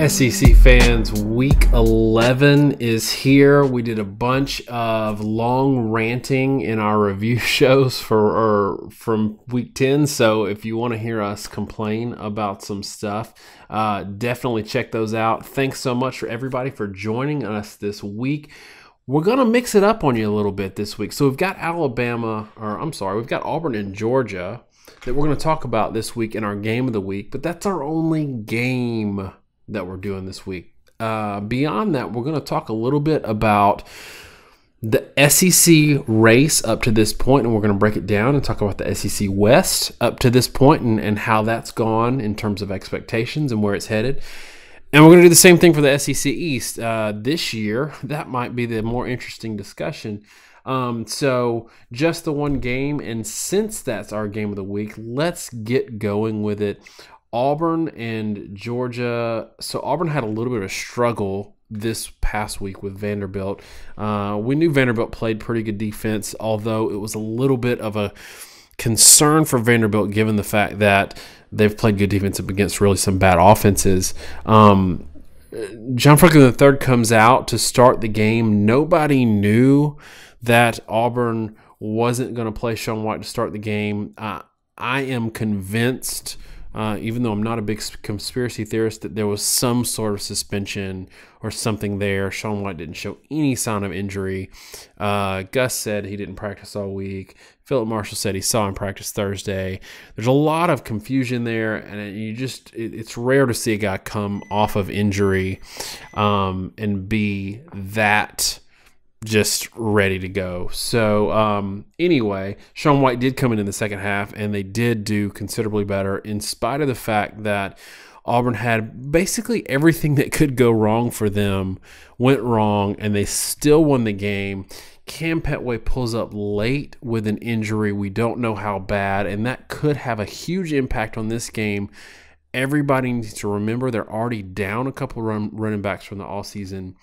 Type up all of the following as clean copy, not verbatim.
SEC fans, week 11 is here. We did a bunch of long ranting in our review shows from week 10. So if you want to hear us complain about some stuff, definitely check those out. Thanks so much for everybody for joining us this week. We're going to mix it up on you a little bit this week. So we've got we've got Auburn and Georgia that we're going to talk about this week in our game of the week, but that's our only game that we're doing this week. Beyond that, we're going to talk a little bit about the SEC race up to this point, and we're going to break it down and talk about the SEC West up to this point and how that's gone in terms of expectations and where it's headed. And we're going to do the same thing for the SEC East this year. That might be the more interesting discussion. So just the one game, and since that's our game of the week, let's get going with it. Auburn and Georgia. So Auburn had a little bit of a struggle this past week with Vanderbilt. We knew Vanderbilt played pretty good defense, although it was a little bit of a concern for Vanderbilt given the fact that they've played good defense up against really some bad offenses. John Franklin III comes out to start the game. Nobody knew that Auburn wasn't going to play Sean White to start the game. I am convinced, even though I'm not a big conspiracy theorist, that there was some sort of suspension or something there. Sean White didn't show any sign of injury. Gus said he didn't practice all week. Philip Marshall said he saw him practice Thursday. There's a lot of confusion there, and it's rare to see a guy come off of injury and be that just ready to go. So anyway, Sean White did come in the second half, and they did do considerably better in spite of the fact that Auburn had basically everything that could go wrong for them went wrong, and they still won the game. Cam Petway pulls up late with an injury. We don't know how bad, and that could have a huge impact on this game. Everybody needs to remember they're already down a couple running backs from the all season.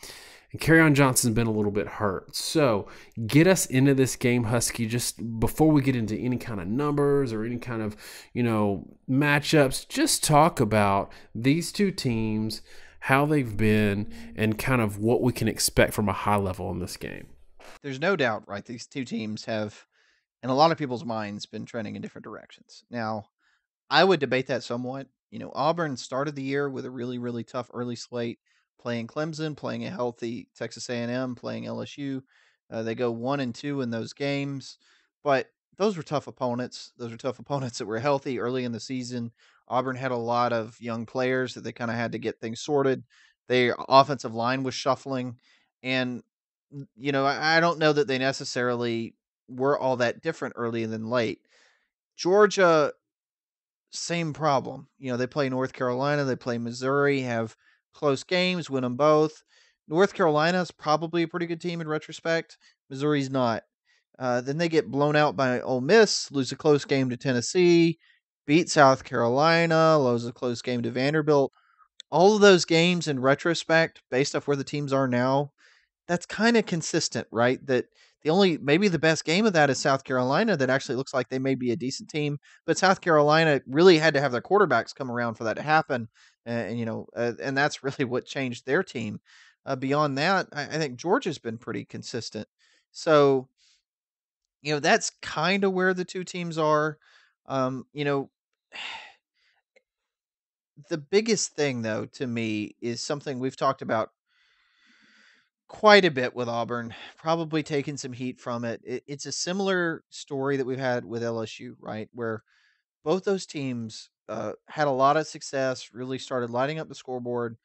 And Kerryon Johnson's been a little bit hurt. So get us into this game, Husky, just before we get into any kind of numbers or any kind of, matchups. Just talk about these two teams, how they've been, and kind of what we can expect from a high level in this game. There's no doubt, right? These two teams have, in a lot of people's minds, been trending in different directions. Now, I would debate that somewhat. Auburn started the year with a really, really tough early slate, playing Clemson, playing a healthy Texas A&M, playing LSU. They go 1-2 in those games, but those were tough opponents. Those were tough opponents that were healthy early in the season. Auburn had a lot of young players that they kind of had to get things sorted. Their offensive line was shuffling, and I don't know that they necessarily were all that different early than late. Georgia, same problem. They play North Carolina, they play Missouri, have close games, win them both. North Carolina is probably a pretty good team in retrospect. Missouri's not. Then they get blown out by Ole Miss, lose a close game to Tennessee, beat South Carolina, lose a close game to Vanderbilt. All of those games in retrospect, based off where the teams are now, that's kind of consistent, right? That maybe the best game of that is South Carolina, that actually looks like they may be a decent team, but South Carolina really had to have their quarterbacks come around for that to happen. And that's really what changed their team. Beyond that, I think Georgia's been pretty consistent. So, that's kind of where the two teams are. The biggest thing, though, to me is something we've talked about quite a bit with Auburn, probably taking some heat from it. It's a similar story that we've had with LSU, right? Where both those teams had a lot of success, really started lighting up the scoreboard,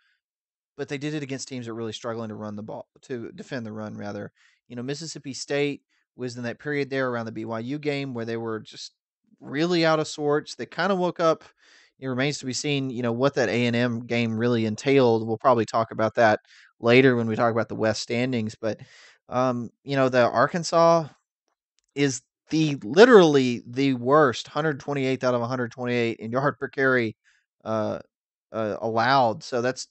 but they did it against teams that were really struggling to defend the run, rather. Mississippi State was in that period there around the BYU game where they were just really out of sorts. They kind of woke up. It remains to be seen, what that A&M game really entailed. We'll probably talk about that later when we talk about the West standings. But, the Arkansas is literally the worst, 128th out of 128 in yard per carry allowed. So that's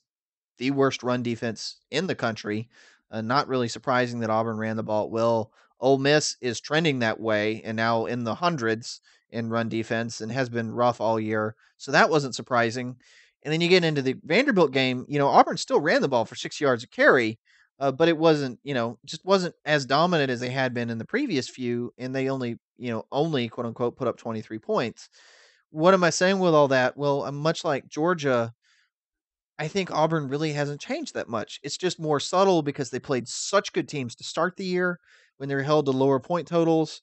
the worst run defense in the country. Not really surprising that Auburn ran the ball well. Ole Miss is trending that way and now in the hundreds in run defense and has been rough all year. So that wasn't surprising. And then you get into the Vanderbilt game, Auburn still ran the ball for 6 yards a carry, but it wasn't, just wasn't as dominant as they had been in the previous few. And they only quote unquote put up 23 points. What am I saying with all that? Well, I'm much like Georgia. I think Auburn really hasn't changed that much. It's just more subtle because they played such good teams to start the year when they were held to lower point totals.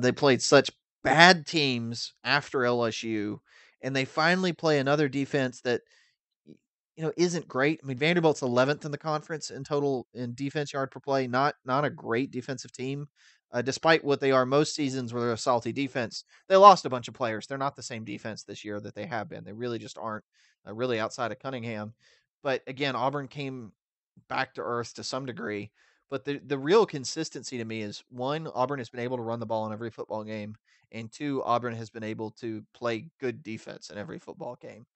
They played such bad teams after LSU, and they finally play another defense that isn't great. I mean, Vanderbilt's 11th in the conference in total in defense yard per play. Not a great defensive team, despite what they are most seasons where they're a salty defense. They lost a bunch of players. They're not the same defense this year that they have been. They really just aren't. Really outside of Cunningham. But again, Auburn came back to earth to some degree. But the real consistency to me is one, Auburn has been able to run the ball in every football game, and two, Auburn has been able to play good defense in every football game.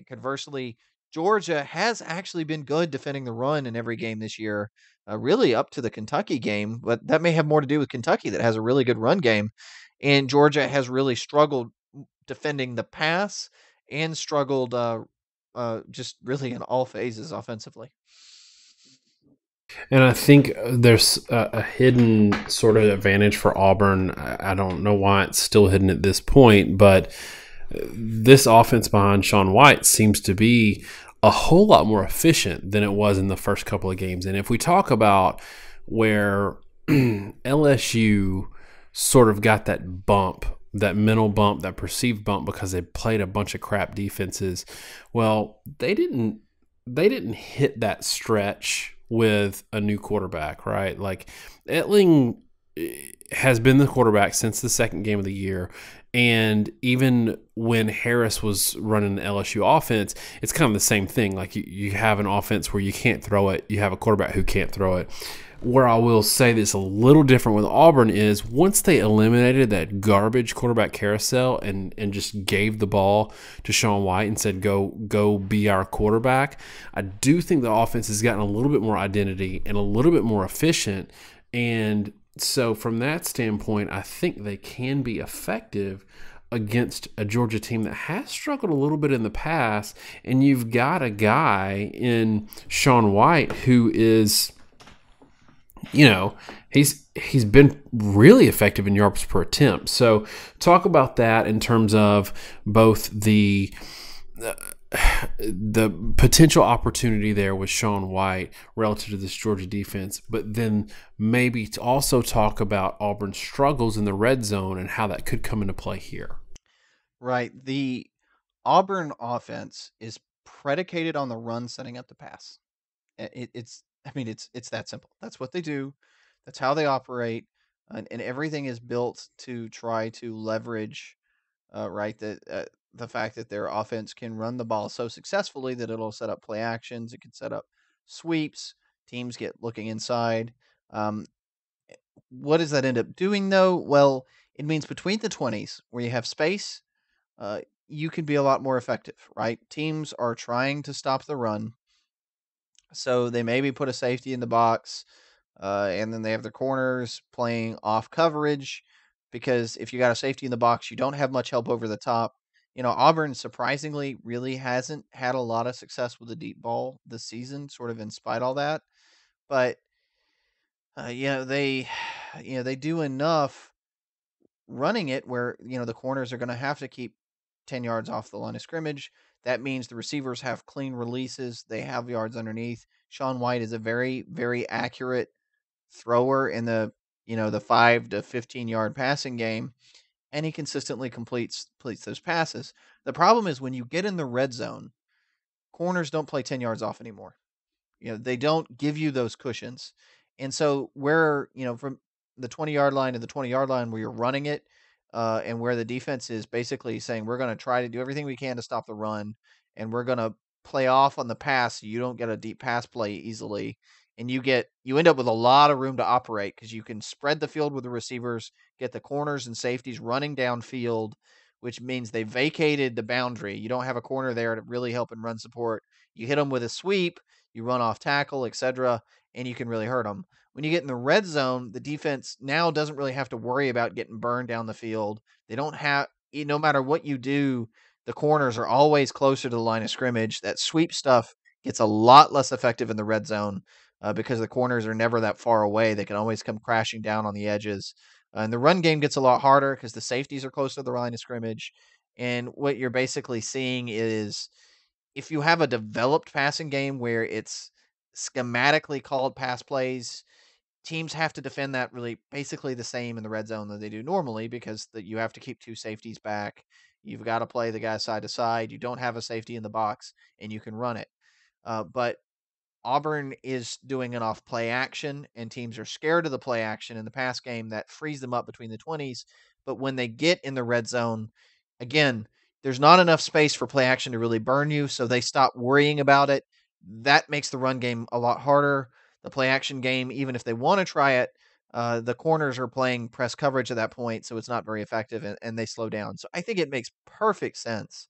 Conversely, Georgia has actually been good defending the run in every game this year, really up to the Kentucky game, but that may have more to do with Kentucky that has a really good run game. And Georgia has really struggled defending the pass and struggled just really in all phases offensively. And I think there's a hidden sort of advantage for Auburn. I don't know why it's still hidden at this point, but this offense behind Sean White seems to be a whole lot more efficient than it was in the first couple of games. And if we talk about where LSU sort of got that bump, that mental bump, that perceived bump because they played a bunch of crap defenses, well, they didn't hit that stretch with a new quarterback, right? Like Etling has been the quarterback since the second game of the year. And even when Harris was running the LSU offense, it's kind of the same thing. Like you have an offense where you can't throw it. You have a quarterback who can't throw it. Where I will say this a little different with Auburn is once they eliminated that garbage quarterback carousel and just gave the ball to Sean White and said, go be our quarterback, I do think the offense has gotten a little bit more identity and a little bit more efficient. And so from that standpoint, I think they can be effective against a Georgia team that has struggled a little bit in the past. And you've got a guy in Sean White who is, he's been really effective in yards per attempt. So talk about that in terms of both the potential opportunity there with Sean White relative to this Georgia defense, but then maybe to also talk about Auburn's struggles in the red zone and how that could come into play here. Right. The Auburn offense is predicated on the run setting up the pass. It's that simple. That's what they do. That's how they operate, and everything is built to try to leverage, right, the fact that their offense can run the ball so successfully that it'll set up play actions. It can set up sweeps. Teams get looking inside. Um, what does that end up doing though? Well, it means between the 20s where you have space, uh, you can be a lot more effective, right? Teams are trying to stop the run, so they maybe put a safety in the box, and then they have their corners playing off coverage because if you got a safety in the box, you don't have much help over the top. Auburn surprisingly really hasn't had a lot of success with the deep ball this season, sort of in spite of all that. But they they do enough running it where the corners are going to have to keep 10 yards off the line of scrimmage. That means the receivers have clean releases. They have yards underneath. Sean White is a very, very accurate thrower in the 5 to 15 yard passing game, and he consistently completes those passes. The problem is when you get in the red zone, corners don't play 10 yards off anymore. They don't give you those cushions. And so where, from the 20-yard line to the 20-yard line where you're running it, and where the defense is basically saying we're going to try to do everything we can to stop the run, and we're going to play off on the pass so you don't get a deep pass play easily, and you end up with a lot of room to operate because you can spread the field with the receivers, get the corners and safeties running downfield, which means they vacated the boundary. You don't have a corner there to really help in run support. You hit them with a sweep, you run off tackle, etc., and you can really hurt them. When you get in the red zone, the defense now doesn't really have to worry about getting burned down the field. They don't have, no matter what you do, The corners are always closer to the line of scrimmage. That sweep stuff gets a lot less effective in the red zone because the corners are never that far away. They can always come crashing down on the edges. And the run game gets a lot harder because the safeties are close to the line of scrimmage. And what you're basically seeing is if you have a developed passing game where it's schematically called pass plays, teams have to defend that really basically the same in the red zone that they do normally because you have to keep two safeties back. You've got to play the guy side to side. You don't have a safety in the box, and you can run it. But Auburn is doing it off play action, and teams are scared of the play action in the pass game that frees them up between the 20s. But when they get in the red zone, again, there's not enough space for play action to really burn you, so they stop worrying about it. That makes the run game a lot harder. The play action game, even if they want to try it, the corners are playing press coverage at that point, so it's not very effective, and they slow down. So I think it makes perfect sense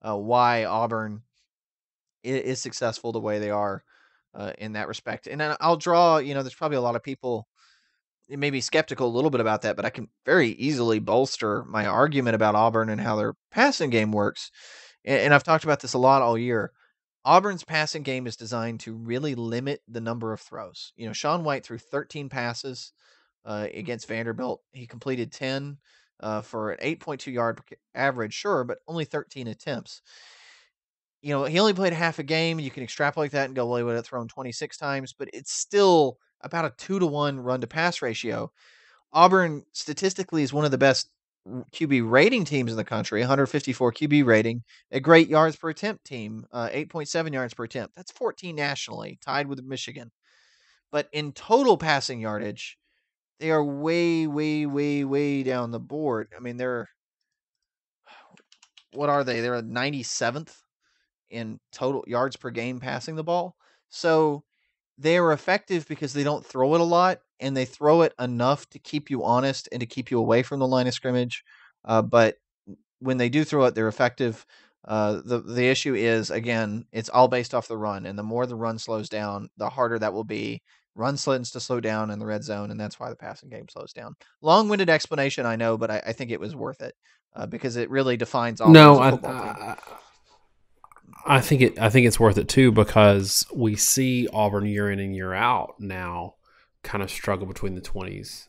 why Auburn is successful the way they are in that respect. And then I'll draw, there's probably a lot of people may be skeptical a little bit about that, but I can very easily bolster my argument about Auburn and how their passing game works. And I've talked about this a lot all year. Auburn's passing game is designed to really limit the number of throws. Sean White threw 13 passes against Vanderbilt. He completed 10 for an 8.2 yard average, sure, but only 13 attempts. He only played half a game. You can extrapolate that and go, well, he would have thrown 26 times, but it's still about a 2-to-1 run to pass ratio. Auburn statistically is one of the best QB rating teams in the country, 154 QB rating, a great yards per attempt team, 8.7 yards per attempt. That's 14 nationally, tied with Michigan. But in total passing yardage, they are way, way, way, way down the board. I mean, what are they? They're 97th in total yards per game passing the ball. So they are effective because they don't throw it a lot and they throw it enough to keep you honest and to keep you away from the line of scrimmage. But when they do throw it, they're effective. The issue is, again, it's all based off the run. And the more the run slows down, the harder that will be. Run tends to slow down in the red zone, and that's why the passing game slows down. Long-winded explanation, I know, but I think it was worth it because it really defines Auburn as No, a football team. I think it's worth it too because we see Auburn year in and year out now kind of struggle between the 20s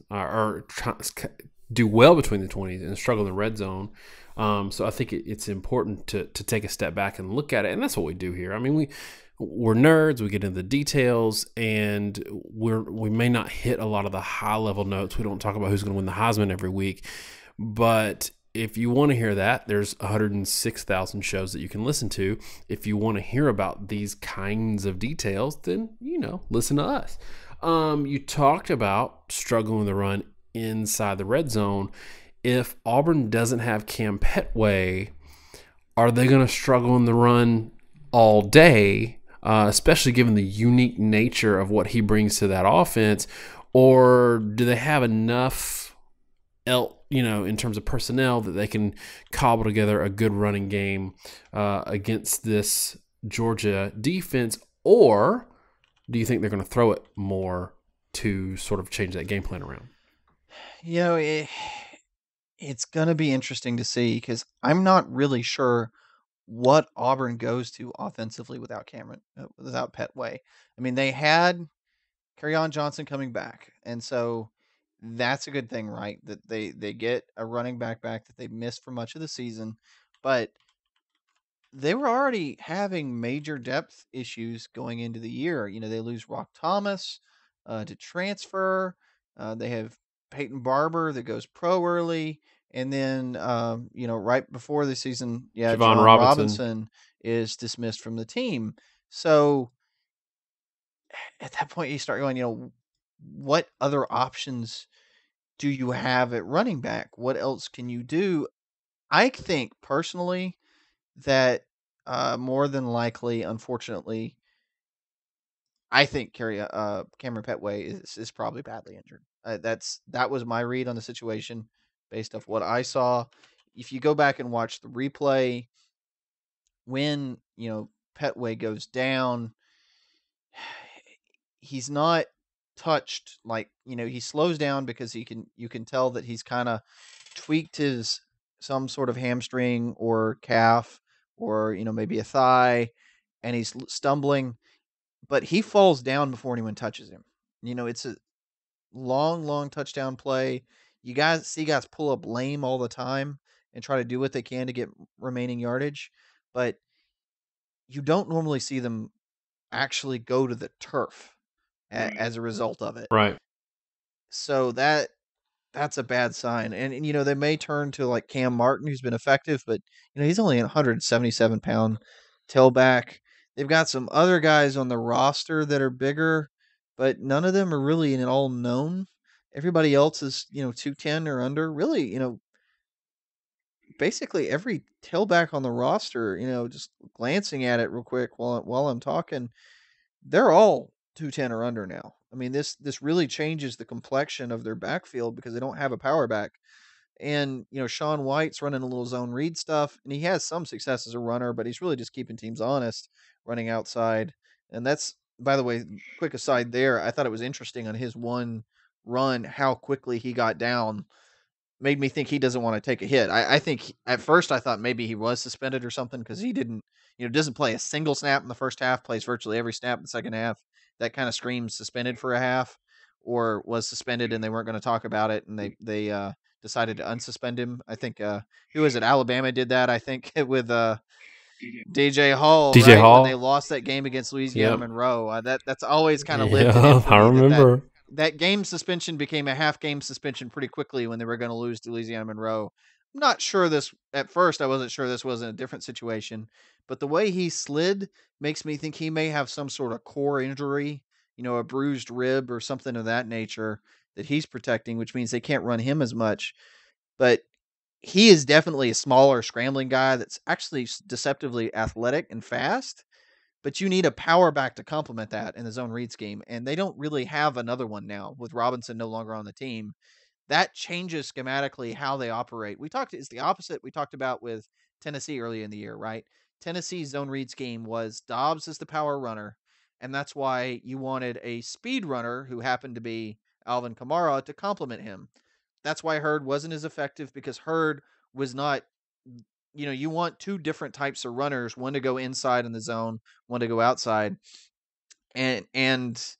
do well between the 20s and struggle in the red zone. So I think it's important to take a step back and look at it, and that's what we do here. I mean, we're nerds. We get into the details, and we may not hit a lot of the high level notes. We don't talk about who's going to win the Heisman every week, but if you want to hear that, there's 106,000 shows that you can listen to. If you want to hear about these kinds of details, then, listen to us. You talked about struggling with the run inside the red zone. If Auburn doesn't have Cam Petway, are they going to struggle in the run all day, especially given the unique nature of what he brings to that offense? Or do they have enough in terms of personnel that they can cobble together a good running game against this Georgia defense? Or do you think they're going to throw it more to sort of change that game plan around? It's going to be interesting to see because I'm not really sure what Auburn goes to offensively without without Petway. I mean, they had Kerryon Johnson coming back, and so that's a good thing, right? That they get a running back that they missed for much of the season, but they were already having major depth issues going into the year. They lose Rock Thomas to transfer. They have Peyton Barber that goes pro early, and then right before the season, Javon John Robinson Robinson is dismissed from the team. So at that point, you start going, what other options do you have at running back? What else can you do? I think personally that more than likely, unfortunately, I think Cameron Petway is probably badly injured. That was my read on the situation based off what I saw. If you go back and watch the replay, when Petway goes down, he's not touched he slows down because you can tell that he's kind of tweaked his some sort of hamstring or calf or maybe a thigh, and he's stumbling, but he falls down before anyone touches him. It's a long, long touchdown play. You guys see guys pull up lame all the time and try to do what they can to get remaining yardage, but you don't normally see them actually go to the turf as a result of it. Right. So that's a bad sign. And they may turn to like Cam Martin, who's been effective, but he's only a 177-pound tailback. They've got some other guys on the roster that are bigger, but none of them are really an all known. Everybody else is 210 or under. Really, basically every tailback on the roster, just glancing at it real quick while I'm talking, they're all 210 or under now. I mean, this really changes the complexion of their backfield because they don't have a power back. And Sean White's running a little zone read stuff, and he has some success as a runner, but he's really just keeping teams honest, running outside. And that's, by the way, quick aside there. I thought it was interesting on his one run how quickly he got down, made me think he doesn't want to take a hit. I think at first I thought maybe he was suspended or something because he didn't, doesn't play a single snap in the first half, plays virtually every snap in the second half. That kind of screams suspended for a half, or was suspended and they weren't going to talk about it, and they decided to unsuspend him. I think who was it? Alabama did that. I think with DJ Hall, DJ right when they Hall. lost that game against Louisiana Yep. Monroe. That's always kind of lived in Yeah, I infamy that remember. that game suspension became a half game suspension pretty quickly when they were going to lose to Louisiana Monroe. I'm not sure this at first. I wasn't sure this wasn't a different situation, but the way he slid makes me think he may have some sort of core injury, a bruised rib or something of that nature that he's protecting, which means they can't run him as much. But he is definitely a smaller, scrambling guy that's actually deceptively athletic and fast, but you need a power back to complement that in the zone read scheme, and they don't really have another one now with Robinson no longer on the team. That changes schematically how they operate. It's the opposite we talked about with Tennessee early in the year, right? Tennessee's zone read scheme was Dobbs as the power runner, and that's why you wanted a speed runner who happened to be Alvin Kamara to complement him. That's why Hurd wasn't as effective because Hurd was not, you want two different types of runners, one to go inside in the zone, one to go outside. And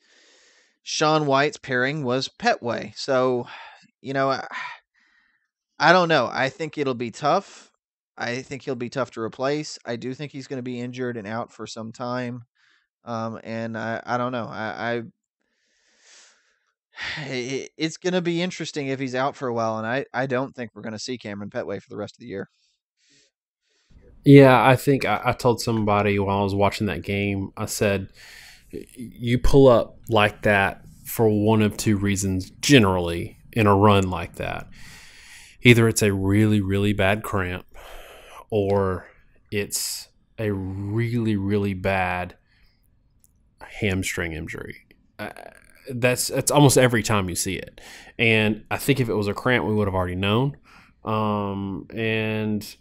Sean White's pairing was Petway. So, you know, I, I don't know. I think it'll be tough. I think he'll be tough to replace. I do think he's going to be injured and out for some time. And I don't know. It's going to be interesting if he's out for a while, and I don't think we're going to see Cameron Petway for the rest of the year. Yeah, I think I told somebody while I was watching that game, I said, you pull up like that for one of two reasons generally in a run like that. Either it's a really, really bad cramp or it's a really, really bad hamstring injury. That's almost every time you see it. And I think if it was a cramp, we would have already known. And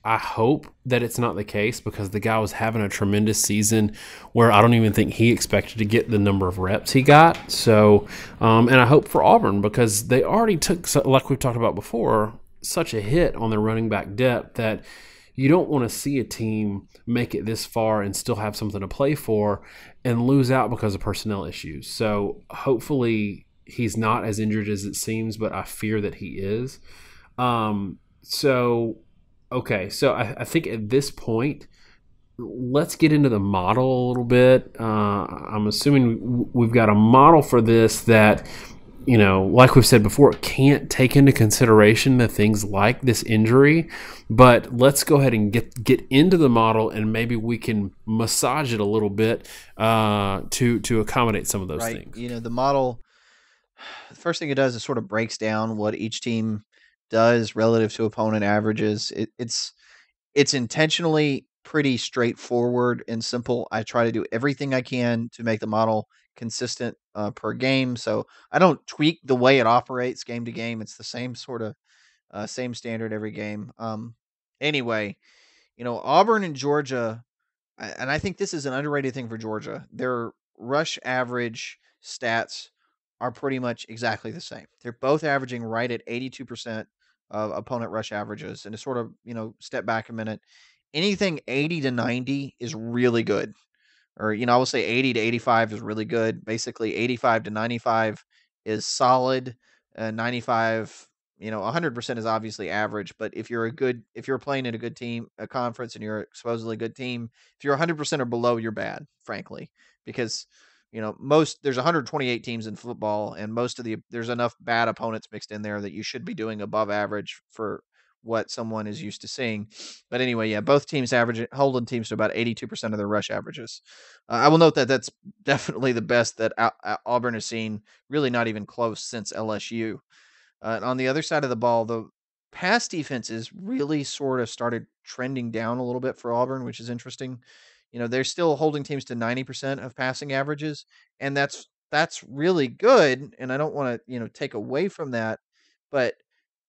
I hope that it's not the case because the guy was having a tremendous season where I don't even think he expected to get the number of reps he got. So, and I hope for Auburn because they already took, like we've talked about before, such a hit on their running back depth that you don't want to see a team make it this far and still have something to play for and lose out because of personnel issues. So hopefully he's not as injured as it seems, but I fear that he is. Okay, so I think at this point, let's get into the model a little bit. I'm assuming we've got a model for this that, like we've said before, can't take into consideration the things like this injury. But let's go ahead and get into the model, and maybe we can massage it a little bit to accommodate some of those things. The model, the first thing it does is sort of breaks down what each team does relative to opponent averages. It's intentionally pretty straightforward and simple. I try to do everything I can to make the model consistent per game. So I don't tweak the way it operates game to game. It's the same sort of same standard every game. Anyway, Auburn and Georgia, and I think this is an underrated thing for Georgia. Their rush average stats are pretty much exactly the same. They're both averaging right at 82% opponent rush averages, and to sort of step back a minute, anything 80 to 90 is really good, or I will say 80 to 85 is really good. Basically, 85 to 95 is solid. 95, 100% is obviously average. But if you're playing in a good team, a conference, and you're a supposedly good team, if you're 100% or below, you're bad, frankly, because there's 128 teams in football, and there's enough bad opponents mixed in there that you should be doing above average for what someone is used to seeing. But anyway, yeah, both teams holding teams to about 82% of their rush averages. I will note that that's definitely the best that Auburn has seen, really not even close since LSU. And on the other side of the ball, the pass defenses really sort of started trending down a little bit for Auburn, which is interesting. They're still holding teams to 90% of passing averages, and that's really good. And I don't want to, take away from that, but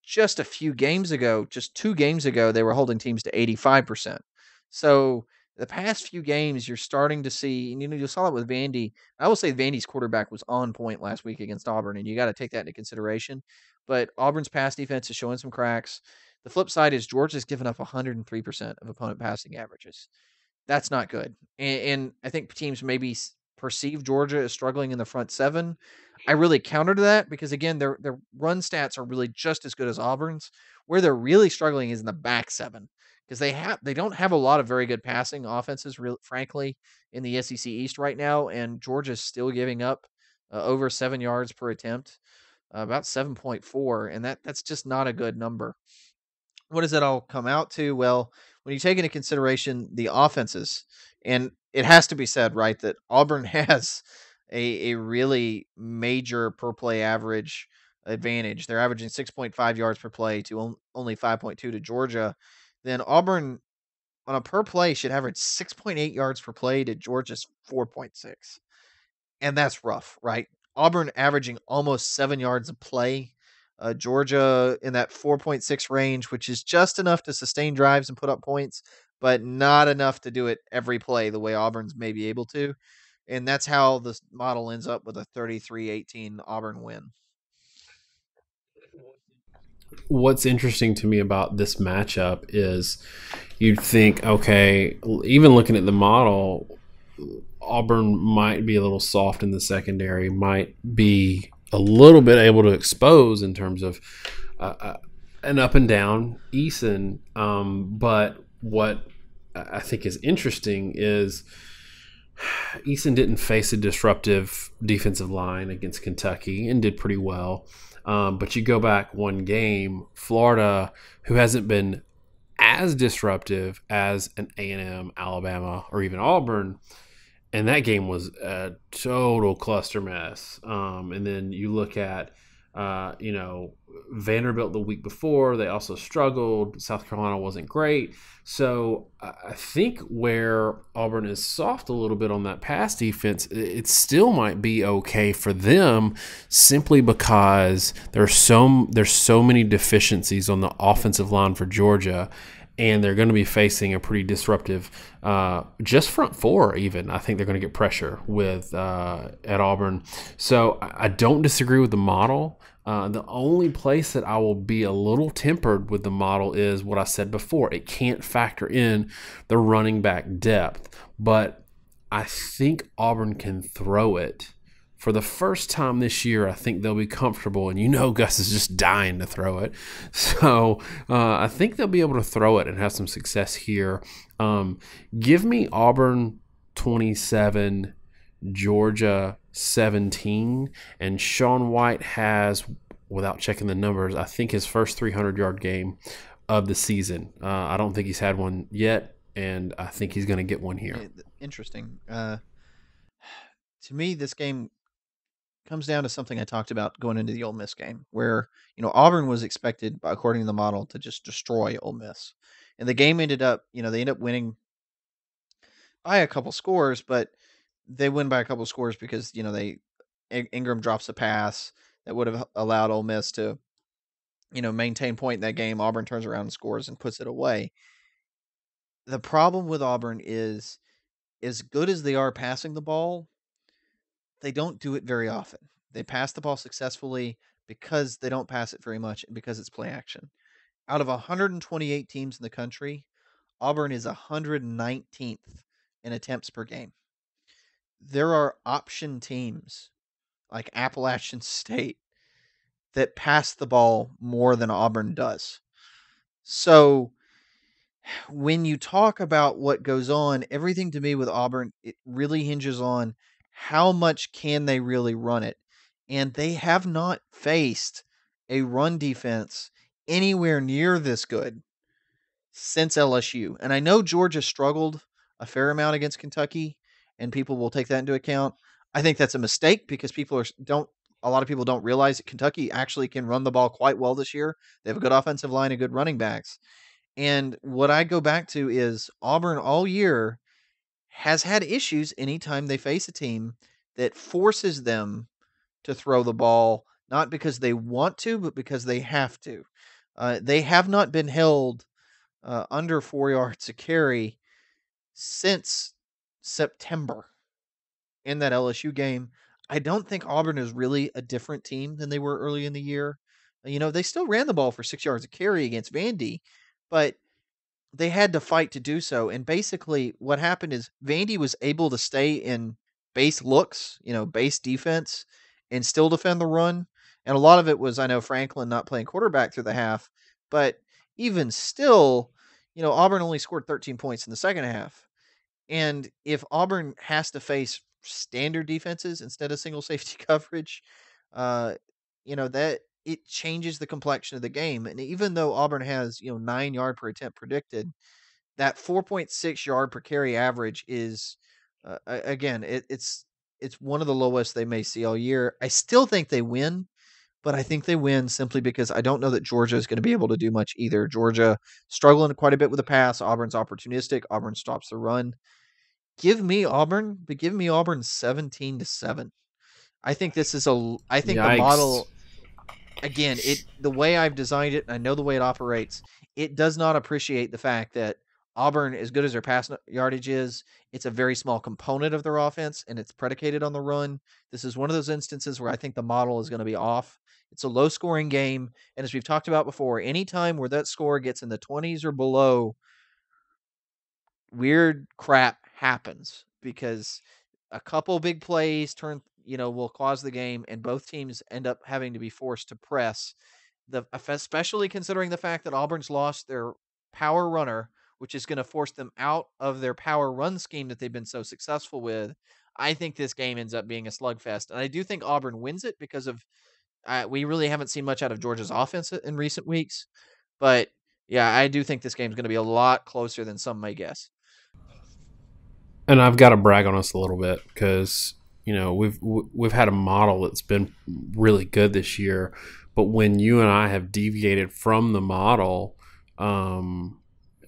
just 2 games ago, they were holding teams to 85%. So the past few games, you're starting to see, and you saw it with Vandy. I will say Vandy's quarterback was on point last week against Auburn, and you got to take that into consideration. But Auburn's pass defense is showing some cracks. The flip side is Georgia's given up 103% of opponent passing averages. That's not good. And I think teams maybe perceive Georgia as struggling in the front seven. I really counter to that because again, their run stats are really just as good as Auburn's. Where they're really struggling is in the back seven because they don't have a lot of very good passing offenses, frankly, in the SEC East right now, and Georgia's still giving up over 7 yards per attempt, about 7.4, and that's just not a good number. What does that all come out to? Well, when you take into consideration the offenses, and it has to be said, right, that Auburn has a really major per play average advantage. They're averaging 6.5 yards per play to only 5.2 to Georgia. Then Auburn on a per play should average 6.8 yards per play to Georgia's 4.6. And that's rough, right? Auburn averaging almost 7 yards a play. Georgia in that 4.6 range, which is just enough to sustain drives and put up points, but not enough to do it every play the way Auburn's may be able to. And that's how the model ends up with a 33-18 Auburn win. What's interesting to me about this matchup is you'd think, okay, even looking at the model, Auburn might be a little soft in the secondary, might be a little bit able to expose in terms of an up and down Eason. But what I think is interesting is Eason didn't face a disruptive defensive line against Kentucky and did pretty well. But you go back one game, Florida, who hasn't been as disruptive as an A&M, Alabama, or even Auburn, and that game was a total cluster mess. And then you look at, Vanderbilt the week before, they also struggled. South Carolina wasn't great. So I think where Auburn is soft a little bit on that pass defense, it still might be okay for them simply because there's so many deficiencies on the offensive line for Georgia. And they're going to be facing a pretty disruptive, just front four. Even I think they're going to get pressure with at Auburn. So I don't disagree with the model. The only place that I will be a little tempered with the model is what I said before. It can't factor in the running back depth, but I think Auburn can throw it. For the first time this year, I think they'll be comfortable. And Gus is just dying to throw it. So I think they'll be able to throw it and have some success here. Give me Auburn 27, Georgia 17. And Sean White has, without checking the numbers, I think his first 300-yard game of the season. I don't think he's had one yet, and I think he's going to get one here. Interesting. To me, this game comes down to something I talked about going into the Ole Miss game, where Auburn was expected, according to the model, to just destroy Ole Miss, and the game ended up, they ended up winning by a couple scores, but they win by a couple scores because Ingram drops a pass that would have allowed Ole Miss to maintain point in that game. Auburn turns around and scores and puts it away. The problem with Auburn is, as good as they are passing the ball, they don't do it very often. They pass the ball successfully because they don't pass it very much and because it's play action. Out of 128 teams in the country, Auburn is 119th in attempts per game. There are option teams like Appalachian State that pass the ball more than Auburn does. So when you talk about what goes on, everything to me with Auburn, it really hinges on how much can they really run it. And they have not faced a run defense anywhere near this good since LSU. And I know Georgia struggled a fair amount against Kentucky, and people will take that into account. I think that's a mistake because a lot of people don't realize that Kentucky actually can run the ball quite well this year. They have a good offensive line and good running backs. And what I go back to is Auburn all year has had issues anytime they face a team that forces them to throw the ball, not because they want to, but because they have to. They have not been held under 4 yards a carry since September in that LSU game. I don't think Auburn is really a different team than they were early in the year. They still ran the ball for 6 yards a carry against Vandy, but they had to fight to do so. And basically, what happened is Vandy was able to stay in base looks, base defense, and still defend the run. And a lot of it was, I know, Franklin not playing quarterback through the half, but even still, Auburn only scored 13 points in the second half. And if Auburn has to face standard defenses instead of single safety coverage, uh, that it changes the complexion of the game. And even though Auburn has 9 yard per attempt predicted, that 4.6 yard per carry average is again it's one of the lowest they may see all year. I still think they win, but I think they win simply because I don't know that Georgia is going to be able to do much either. Georgia struggling quite a bit with the pass. Auburn's opportunistic. Auburn stops the run. Give me Auburn, but give me Auburn 17-7. I think this is I think the Yikes. model, again, the way I've designed it, and I know the way it operates, it does not appreciate the fact that Auburn, as good as their pass yardage is, it's a very small component of their offense, and it's predicated on the run. This is one of those instances where I think the model is going to be off. It's a low-scoring game, and as we've talked about before, anytime where that score gets in the 20s or below, weird crap happens because a couple big plays will cause the game, and both teams end up having to be forced to press. Especially considering the fact that Auburn's lost their power runner, which is going to force them out of their power run scheme that they've been so successful with. I think this game ends up being a slugfest, and I do think Auburn wins it because of we really haven't seen much out of Georgia's offense in recent weeks. But yeah, I do think this game is going to be a lot closer than some may guess. And I've got to brag on us a little bit because we've had a model that's been really good this year, but when you and I have deviated from the model, and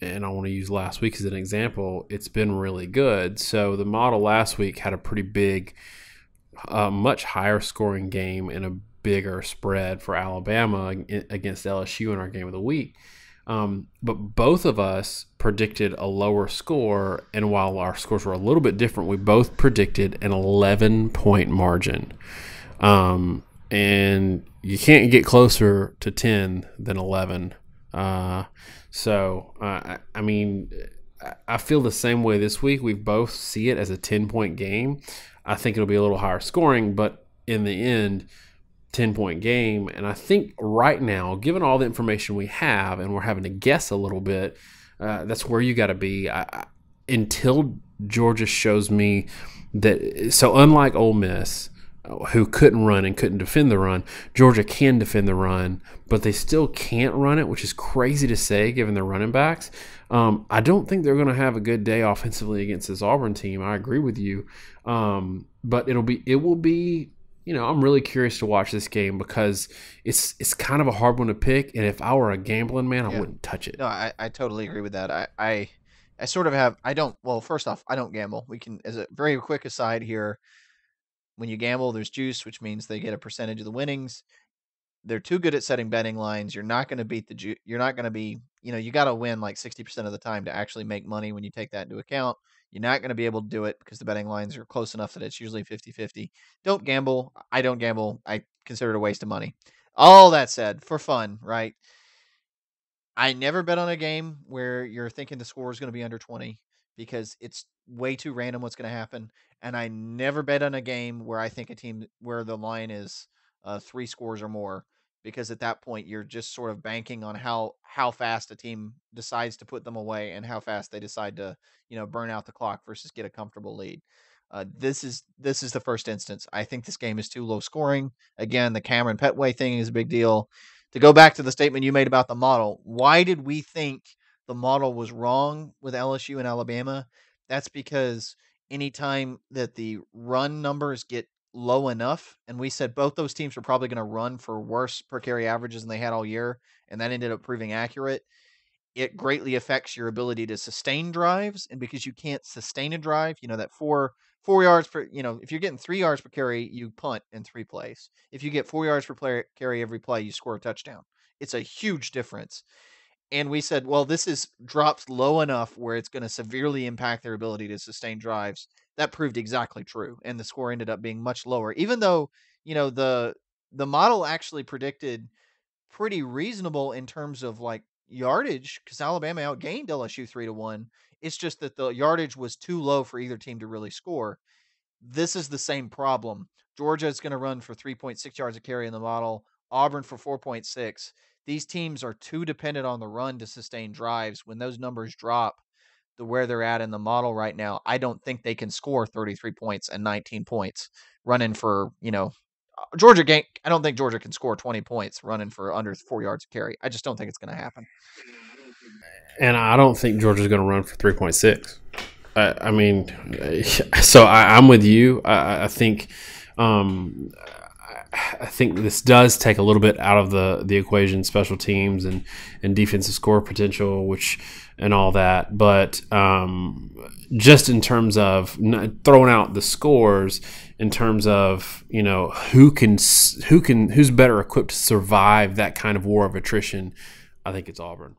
I want to use last week as an example, it's been really good. So the model last week had a pretty big, much higher scoring game and a bigger spread for Alabama against LSU in our game of the week. But both of us predicted a lower score, and while our scores were a little bit different, we both predicted an 11-point margin. And you can't get closer to 10 than 11. I mean, I feel the same way this week. We both see it as a 10-point game. I think it'll be a little higher scoring, but in the end, 10-point game. And I think right now, given all the information we have, and we're having to guess a little bit, that's where you got to be. Until Georgia shows me that. So unlike Ole Miss, who couldn't run and couldn't defend the run, Georgia can defend the run, but they still can't run it, which is crazy to say given their running backs. I don't think they're going to have a good day offensively against this Auburn team. I agree with you. But it will be. I'm really curious to watch this game because it's kind of a hard one to pick. And if I were a gambling man, I wouldn't touch it. No, I totally agree with that. I sort of have, first off, I don't gamble. We can, as a very quick aside here, when you gamble, there's juice, which means they get a percentage of the winnings. They're too good at setting betting lines. You're not going to beat the juice. You're not going to be, you got to win like 60% of the time to actually make money when you take that into account. You're not going to be able to do it because the betting lines are close enough that it's usually 50-50. Don't gamble. I don't gamble. I consider it a waste of money. All that said, for fun, right? I never bet on a game where you're thinking the score is going to be under 20 because it's way too random what's going to happen. And I never bet on a game where I think a team where the line is 3 scores or more, because at that point you're just sort of banking on how fast a team decides to put them away and how fast they decide to burn out the clock versus get a comfortable lead. This is the first instance. I think this game is too low scoring. Again, the Cameron Petway thing is a big deal. To go back to the statement you made about the model, why did we think the model was wrong with LSU and Alabama? That's because anytime that the run numbers get low enough, and we said both those teams were probably going to run for worse per carry averages than they had all year, and that ended up proving accurate. It greatly affects your ability to sustain drives, and because you can't sustain a drive, that four yards per, if you're getting 3 yards per carry, you punt in 3 plays. If you get 4 yards per carry every play, you score a touchdown. It's a huge difference. And we said, well, this is drops low enough where it's going to severely impact their ability to sustain drives. That proved exactly true, and the score ended up being much lower, even though the model actually predicted pretty reasonable in terms of like yardage, because Alabama outgained LSU 3-1. It's just that the yardage was too low for either team to really score. This is the same problem. Georgia is going to run for 3.6 yards a carry in the model, Auburn for 4.6. These teams are too dependent on the run to sustain drives. When those numbers drop to where they're at in the model right now, I don't think they can score 33 points and 19 points running for, Georgia game. I don't think Georgia can score 20 points running for under 4 yards of carry. I just don't think it's going to happen. And I don't think Georgia's going to run for 3.6. I mean, so I'm with you. I think this does take a little bit out of the equation, special teams and defensive score potential, and all that. But just in terms of throwing out the scores, in terms of who's better equipped to survive that kind of war of attrition, I think it's Auburn.